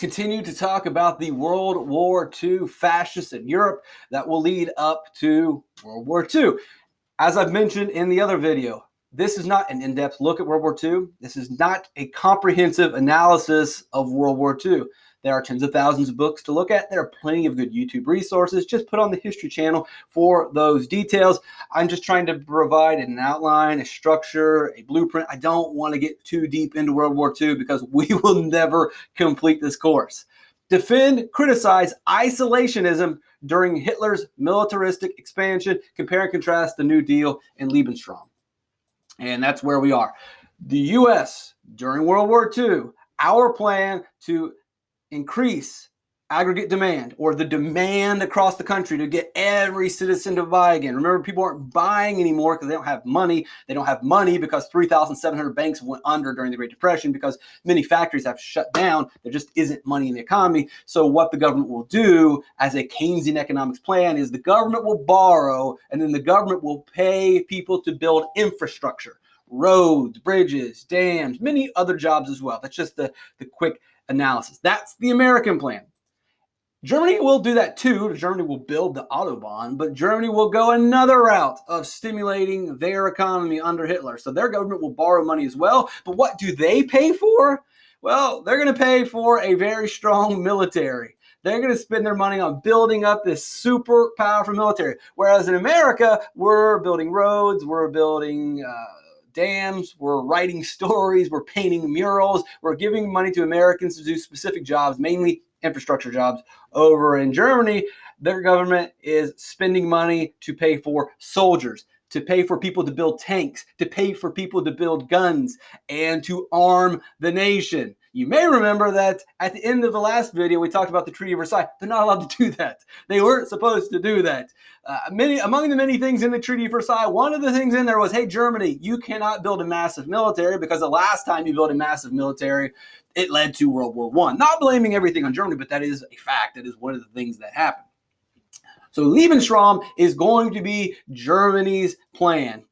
continue to talk about the World War II fascists in Europe that will lead up to World War II. As I've mentioned in the other video, this is not an in-depth look at World War II. This is not a comprehensive analysis of World War II. There are tens of thousands of books to look at. There are plenty of good YouTube resources. Just put on the History channel for those details. I'm just trying to provide an outline, a structure, a blueprint. I don't want to get too deep into World War II because we will never complete this course. Defend, criticize isolationism during Hitler's militaristic expansion. Compare and contrast the New Deal and Lebensraum. And that's where we are. The U.S. during World War II, our plan to increase aggregate demand, or the demand across the country to get every citizen to buy again. Remember, people aren't buying anymore because they don't have money. They don't have money because 3,700 banks went under during the Great Depression because many factories have shut down. There just isn't money in the economy. So what the government will do as a Keynesian economics plan is the government will borrow, and then the government will pay people to build infrastructure, roads, bridges, dams, many other jobs as well. That's just the quick analysis. That's the American plan. Germany will do that too. Germany will build the Autobahn, but Germany will go another route of stimulating their economy under Hitler. So their government will borrow money as well. But what do they pay for? Well, they're going to pay for a very strong military. They're going to spend their money on building up this super powerful military. Whereas in America, we're building roads, we're building dams, we're writing stories, we're painting murals, we're giving money to Americans to do specific jobs, mainly infrastructure jobs. Over in Germany, their government is spending money to pay for soldiers, to pay for people to build tanks, to pay for people to build guns, and to arm the nation. You may remember that at the end of the last video, we talked about the Treaty of Versailles. They're not allowed to do that. They weren't supposed to do that. Among the many things in the Treaty of Versailles, one of the things in there was, hey, Germany, you cannot build a massive military because the last time you built a massive military, it led to World War I. Not blaming everything on Germany, but that is a fact. That is one of the things that happened. So Lebensraum is going to be Germany's plan.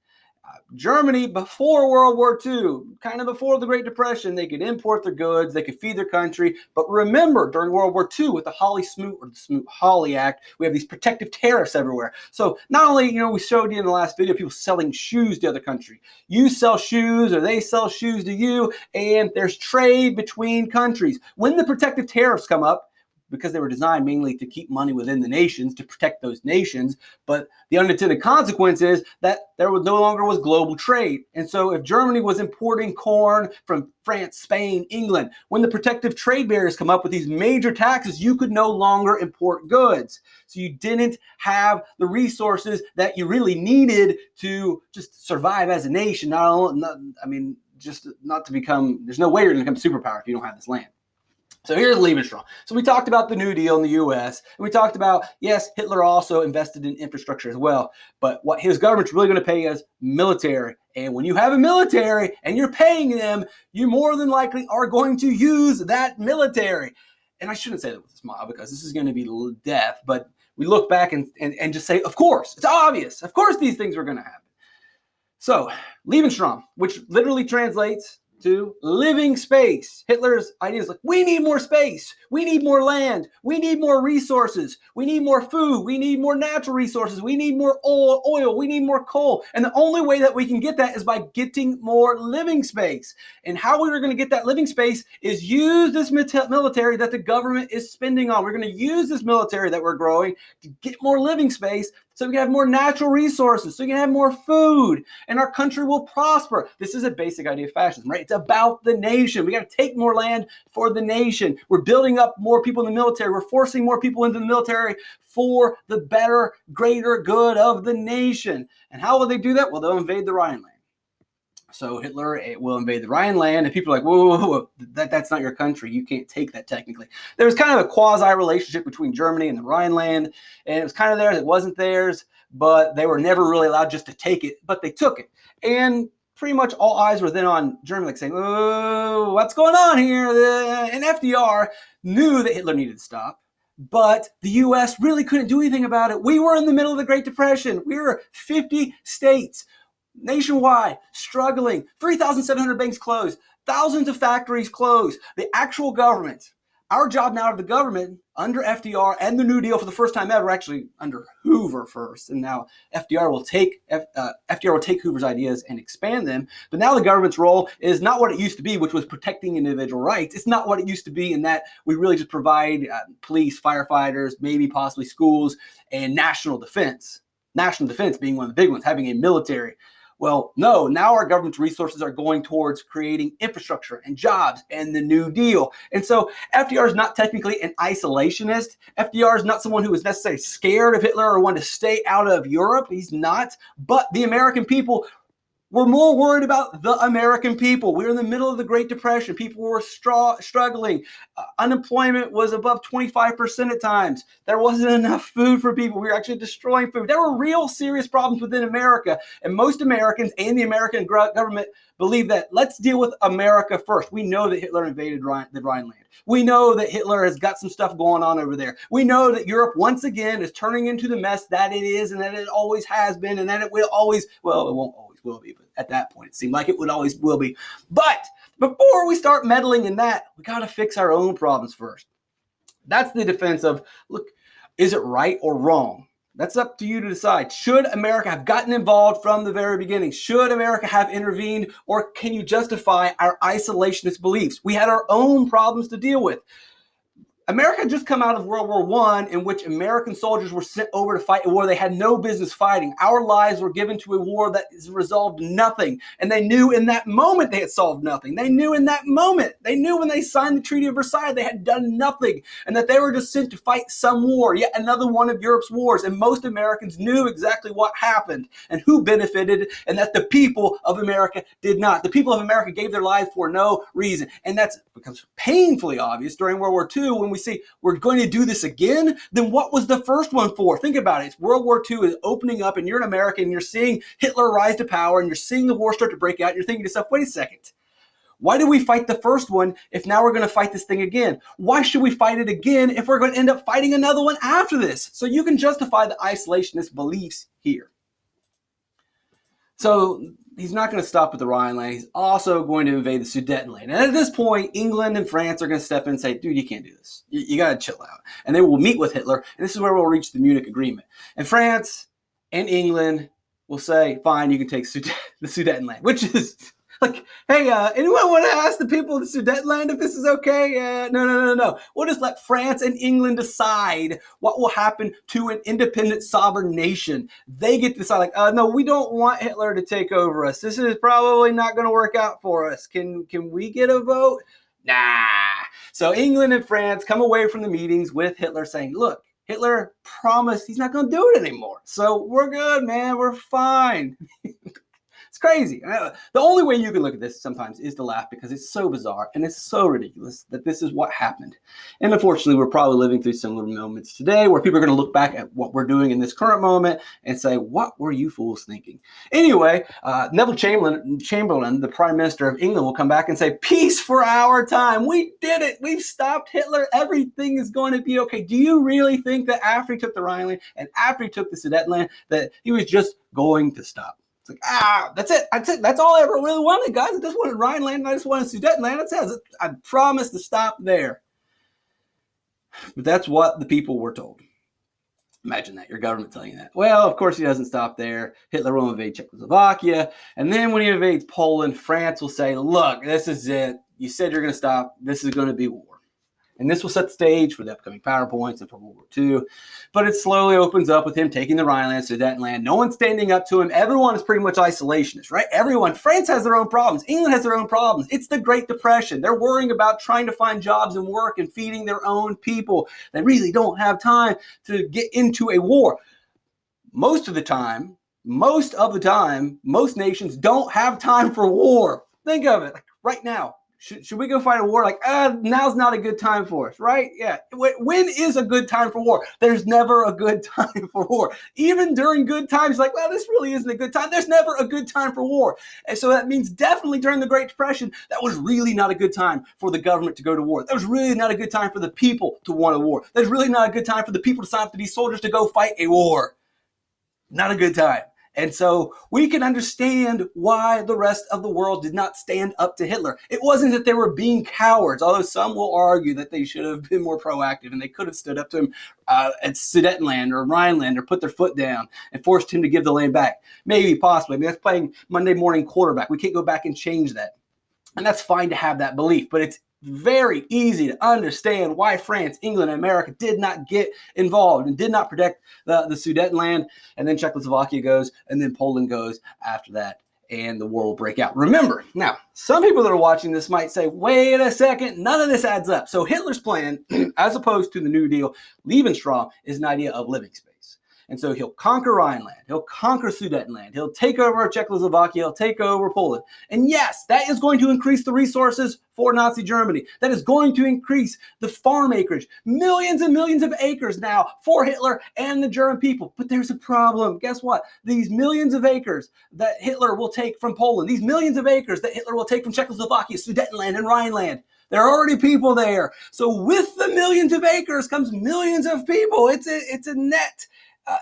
Germany, before World War II, kind of before the Great Depression, they could import their goods, they could feed their country. But remember, during World War II, with the Hawley-Smoot or the Smoot-Hawley Act, we have these protective tariffs everywhere. So not only, we showed you in the last video, people selling shoes to other country. You sell shoes or they sell shoes to you, and there's trade between countries. When the protective tariffs come up, because they were designed mainly to keep money within the nations, to protect those nations. But the unintended consequence is that there was no longer was global trade. And so if Germany was importing corn from France, Spain, England, when the protective trade barriers come up with these major taxes, you could no longer import goods. So you didn't have the resources that you really needed to just survive as a nation. There's no way you're going to become a superpower if you don't have this land. So here's Lebensraum. So we talked about the New Deal in the U.S. And we talked about, yes, Hitler also invested in infrastructure as well. But what his government's really going to pay is military. And when you have a military and you're paying them, you more than likely are going to use that military. And I shouldn't say that with a smile because this is going to be death. But we look back and just say, of course, it's obvious. Of course these things are going to happen. So Lebensraum, which literally translates to living space. Hitler's idea is like, we need more space. We need more land. We need more resources. We need more food. We need more natural resources. We need more oil. We need more coal. And the only way that we can get that is by getting more living space. And how we are going to get that living space is use this military that the government is spending on. We're going to use this military that we're growing to get more living space so we can have more natural resources, so we can have more food, and our country will prosper. This is a basic idea of fascism, right? It's about the nation. We got to take more land for the nation. We're building up more people in the military. We're forcing more people into the military for the better, greater good of the nation. And how will they do that? Well, they'll invade the Rhineland. So Hitler will invade the Rhineland, and people are like, whoa, that's not your country. You can't take that technically. There was kind of a quasi-relationship between Germany and the Rhineland, and it was kind of theirs. It wasn't theirs, but they were never really allowed just to take it, but they took it. And pretty much all eyes were then on Germany, like saying, oh, what's going on here? And FDR knew that Hitler needed to stop. But the U.S. really couldn't do anything about it. We were in the middle of the Great Depression. We were 50 states. Nationwide, struggling, 3,700 banks closed, thousands of factories closed. The actual government, Our job now of the government under FDR and the New Deal for the first time ever, actually under Hoover first, and now FDR will take Hoover's ideas and expand them. But now the government's role is not what it used to be, which was protecting individual rights. It's not what it used to be in that we really just provide police, firefighters, maybe possibly schools, and national defense. National defense being one of the big ones, having a military. Well, no, now our government's resources are going towards creating infrastructure and jobs and the New Deal. And so FDR is not technically an isolationist. FDR is not someone who was necessarily scared of Hitler or wanted to stay out of Europe. He's not. But the American people were more worried about the American people. We were in the middle of the Great Depression. People were struggling. Unemployment was above 25% at times. There wasn't enough food for people. We were actually destroying food. There were real serious problems within America. And most Americans and the American government believe that let's deal with America first. We know that Hitler invaded the Rhineland. We know that Hitler has got some stuff going on over there. We know that Europe once again is turning into the mess that it is and that it always has been and that it will always, well, it won't always will be, but at that point it seemed like it would always will be. But before we start meddling in that, we got to fix our own problems first. That's the defense of, look, is it right or wrong? That's up to you to decide. Should America have gotten involved from the very beginning? Should America have intervened? Or can you justify our isolationist beliefs? We had our own problems to deal with. America had just come out of World War I, in which American soldiers were sent over to fight a war they had no business fighting. Our lives were given to a war that has resolved nothing. And they knew in that moment they had solved nothing. They knew in that moment, they knew when they signed the Treaty of Versailles, they had done nothing. And that they were just sent to fight some war, yet another one of Europe's wars. And most Americans knew exactly what happened and who benefited, and that the people of America did not. The people of America gave their lives for no reason. And that becomes painfully obvious during World War II when we say we're going to do this again. Then what was the first one for? Think about it. It's World War II is opening up and you're in America and you're seeing Hitler rise to power and you're seeing the war start to break out. And you're thinking to yourself, wait a second. Why did we fight the first one if now we're going to fight this thing again? Why should we fight it again if we're going to end up fighting another one after this? So you can justify the isolationist beliefs here. So he's not going to stop at the Rhineland. He's also going to invade the Sudetenland. And at this point, England and France are going to step in and say, dude, you can't do this. You got to chill out. And they will meet with Hitler. And this is where we'll reach the Munich Agreement. And France and England will say, fine, you can take the Sudetenland, which is like, hey, anyone want to ask the people of the Sudetenland if this is okay? No. We'll just let France and England decide what will happen to an independent sovereign nation. They get to decide, like, no, we don't want Hitler to take over us. This is probably not going to work out for us. Can we get a vote? Nah. So England and France come away from the meetings with Hitler saying, look, Hitler promised he's not going to do it anymore. So we're good, man. We're fine. It's crazy. The only way you can look at this sometimes is to laugh because it's so bizarre and it's so ridiculous that this is what happened. And unfortunately, we're probably living through similar moments today where people are going to look back at what we're doing in this current moment and say, what were you fools thinking? Anyway, Neville Chamberlain, the Prime Minister of England, will come back and say, peace for our time. We did it. We've stopped Hitler. Everything is going to be okay. Do you really think that after he took the Rhineland and after he took the Sudetenland that he was just going to stop? It's like, that's it. That's all I ever really wanted, guys. I just wanted Rhineland and I just wanted Sudetenland. That's it. I promised to stop there. But that's what the people were told. Imagine that, your government telling you that. Well, of course he doesn't stop there. Hitler will invade Czechoslovakia. And then when he invades Poland, France will say, look, this is it. You said you're going to stop. This is going to be war. And this will set the stage for the upcoming PowerPoints and for World War II. But it slowly opens up with him taking the Rhineland, Sudetenland. No one's standing up to him. Everyone is pretty much isolationist, right? Everyone. France has their own problems. England has their own problems. It's the Great Depression. They're worrying about trying to find jobs and work and feeding their own people. They really don't have time to get into a war. Most of the time, most nations don't have time for war. Think of it, like right now. Should we go fight a war? Like, now's not a good time for us, right? Yeah. When is a good time for war? There's never a good time for war. Even during good times, like, well, this really isn't a good time. There's never a good time for war. And so that means definitely during the Great Depression, that was really not a good time for the government to go to war. That was really not a good time for the people to want a war. That was really not a good time for the people to sign up to be soldiers to go fight a war. Not a good time. And so we can understand why the rest of the world did not stand up to Hitler. It wasn't that they were being cowards, although some will argue that they should have been more proactive and they could have stood up to him at Sudetenland or Rhineland or put their foot down and forced him to give the land back. Maybe, possibly. I mean, that's playing Monday morning quarterback. We can't go back and change that. And that's fine to have that belief, but it's very easy to understand why France, England, and America did not get involved and did not protect the Sudetenland. And then Czechoslovakia goes, and then Poland goes after that, and the war will break out. Remember, now, some people that are watching this might say, wait a second, none of this adds up. So Hitler's plan, as opposed to the New Deal, Lebensraum, is an idea of living space. And so he'll conquer Rhineland, he'll conquer Sudetenland, he'll take over Czechoslovakia, he'll take over Poland. And yes, that is going to increase the resources for Nazi Germany. That is going to increase the farm acreage. Millions and millions of acres now for Hitler and the German people. But there's a problem. Guess what? These millions of acres that Hitler will take from Poland, these millions of acres that Hitler will take from Czechoslovakia, Sudetenland, and Rhineland, there are already people there. So with the millions of acres comes millions of people. It's a net.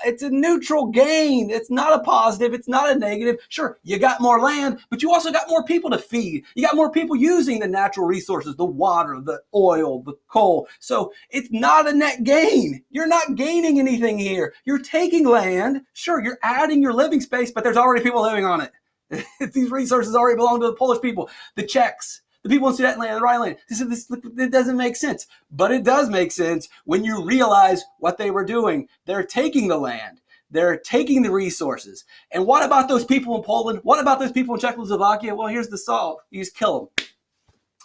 It's a neutral gain. It's not a positive. It's not a negative. Sure, you got more land, but you also got more people to feed. You got more people using the natural resources, the water, the oil, the coal. So it's not a net gain. You're not gaining anything here. You're taking land. Sure, you're adding your living space, but there's already people living on it. These resources already belong to the Polish people, the Czechs, the people in Sudetenland and Rhineland. It doesn't make sense. But it does make sense when you realize what they were doing. They're taking the land. They're taking the resources. And what about those people in Poland? What about those people in Czechoslovakia? Well, here's the solve. You just kill them.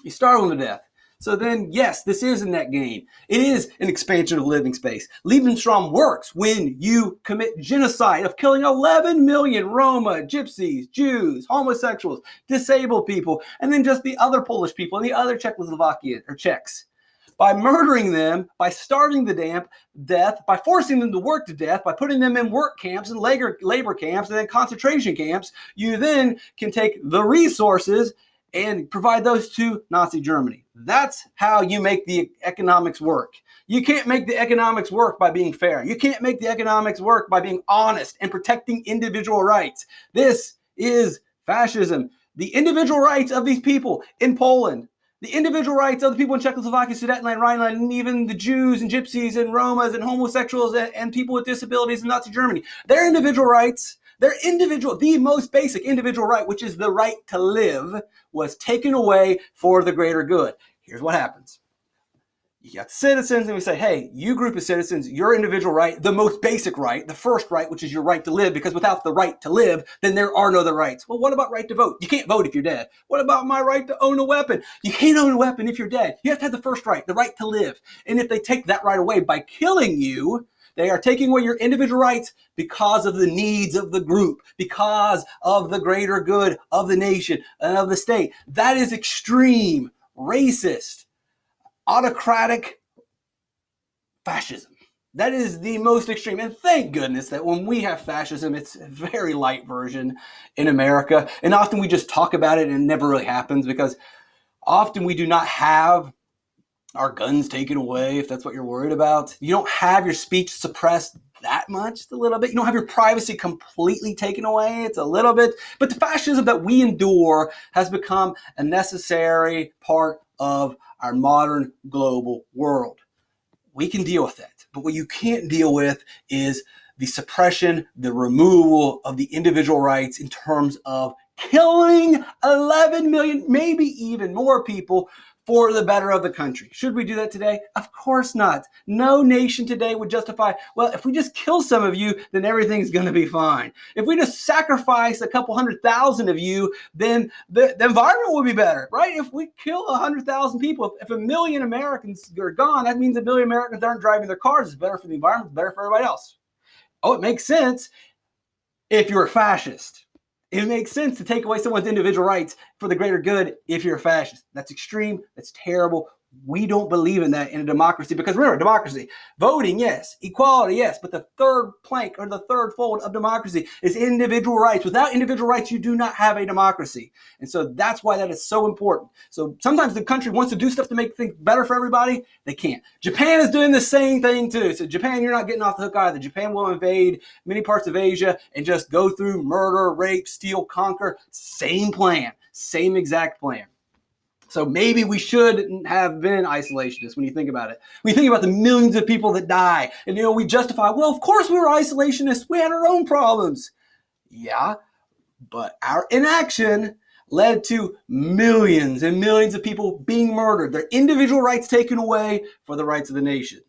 You starve them to death. So then, yes, this is a net gain. It is an expansion of living space. Lebensraum works when you commit genocide of killing 11 million Roma, Gypsies, Jews, homosexuals, disabled people, and then just the other Polish people and the other Czechoslovakian or Czechs. By murdering them, by starving to death, by forcing them to work to death, by putting them in work camps and labor camps and then concentration camps, you then can take the resources and provide those to Nazi Germany. That's how you make the economics work. You can't make the economics work by being fair. You can't make the economics work by being honest and protecting individual rights. This is fascism. The individual rights of these people in Poland, the individual rights of the people in Czechoslovakia, Sudetenland, Rhineland, and even the Jews and Gypsies and Romas and homosexuals and people with disabilities in Nazi Germany, their individual rights, the most basic individual right, which is the right to live, was taken away for the greater good. Here's what happens. You got citizens, and we say, hey, you group of citizens, your individual right, the most basic right, the first right, which is your right to live, because without the right to live, then there are no other rights. Well, what about right to vote? You can't vote if you're dead. What about my right to own a weapon? You can't own a weapon if you're dead. You have to have the first right, the right to live. And if they take that right away by killing you, they are taking away your individual rights because of the needs of the group, because of the greater good of the nation and of the state. That is extreme, racist, autocratic fascism. That is the most extreme. And thank goodness that when we have fascism, it's a very light version in America. And often we just talk about it and it never really happens because often we do not have our guns taken away, if that's what you're worried about. You don't have your speech suppressed that much, it's a little bit. You don't have your privacy completely taken away, it's a little bit. But the fascism that we endure has become a necessary part of our modern global world. We can deal with that. But what you can't deal with is the suppression, the removal of the individual rights in terms of killing 11 million, maybe even more people for the better of the country. Should we do that today? Of course not. No nation today would justify, well, if we just kill some of you, then everything's going to be fine. If we just sacrifice a couple 100,000 of you, then the environment will be better, right? If we kill 100,000 people, if 1 million Americans are gone, that means 1 million Americans aren't driving their cars. It's better for the environment, it's better for everybody else. Oh, it makes sense if you're a fascist. It makes sense to take away someone's individual rights for the greater good if you're a fascist. That's extreme. That's terrible. We don't believe in that in a democracy, because remember, democracy, voting, yes, equality, yes, but the third plank or the third fold of democracy is individual rights. Without individual rights, you do not have a democracy. And so that's why that is so important. So sometimes the country wants to do stuff to make things better for everybody. They can't. Japan is doing the same thing too. So Japan, you're not getting off the hook either. Japan will invade many parts of Asia and just go through murder, rape, steal, conquer. Same plan, same exact plan. So maybe we shouldn't have been isolationists when you think about it. When you think about the millions of people that die, and we justify, well, of course we were isolationists. We had our own problems. Yeah, but our inaction led to millions and millions of people being murdered, their individual rights taken away for the rights of the nation.